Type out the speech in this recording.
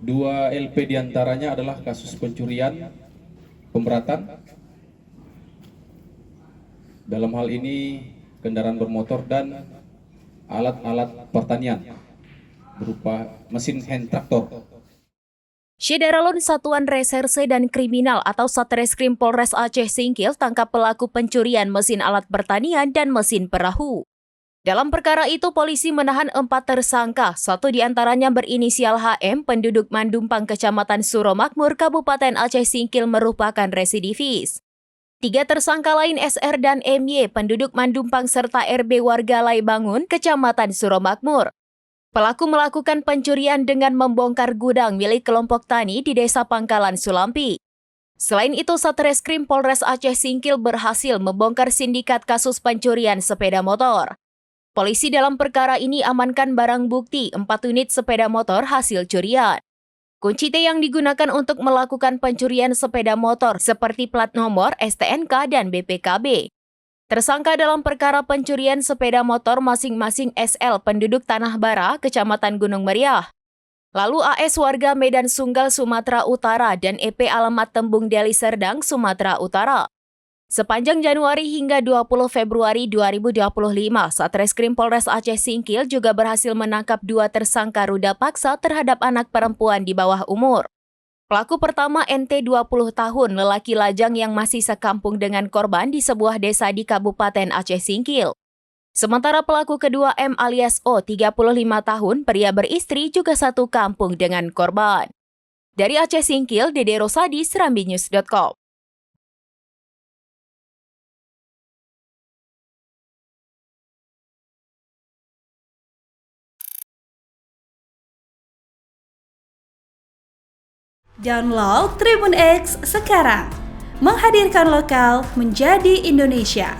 Dua LP diantaranya adalah kasus pencurian pemberatan. Dalam hal ini kendaraan bermotor dan alat-alat pertanian berupa mesin hand traktor. Syederalun Satuan Reserse dan Kriminal atau Satreskrim Polres Aceh Singkil tangkap pelaku pencurian mesin alat pertanian dan mesin perahu. Dalam perkara itu, polisi menahan 4 tersangka, satu diantaranya berinisial HM, penduduk Mandumpang, Kecamatan Suromakmur, Kabupaten Aceh Singkil merupakan residivis. 3 tersangka lain SR dan MY, penduduk Mandumpang serta RB warga Laibangun, Kecamatan Suromakmur. Pelaku melakukan pencurian dengan membongkar gudang milik kelompok tani di Desa Pangkalan Sulampi. Selain itu, Satreskrim Polres Aceh Singkil berhasil membongkar sindikat kasus pencurian sepeda motor. Polisi dalam perkara ini amankan barang bukti 4 unit sepeda motor hasil curian. Kunci T yang digunakan untuk melakukan pencurian sepeda motor seperti plat nomor, STNK, dan BPKB. Tersangka dalam perkara pencurian sepeda motor masing-masing SL penduduk Tanah Bara, Kecamatan Gunung Meriah. Lalu AS warga Medan Sunggal, Sumatera Utara, dan EP alamat Tembung Deli Serdang, Sumatera Utara. Sepanjang Januari hingga 20 Februari 2025, Satreskrim Polres Aceh Singkil juga berhasil menangkap 2 tersangka ruda paksa terhadap anak perempuan di bawah umur. Pelaku pertama NT 20 tahun, lelaki lajang yang masih sekampung dengan korban di sebuah desa di Kabupaten Aceh Singkil. Sementara pelaku kedua M alias O, 35 tahun, pria beristri juga satu kampung dengan korban. Dari Aceh Singkil, Dede Rosadi, serambinews.com. Download Tribun X sekarang, menghadirkan lokal menjadi Indonesia.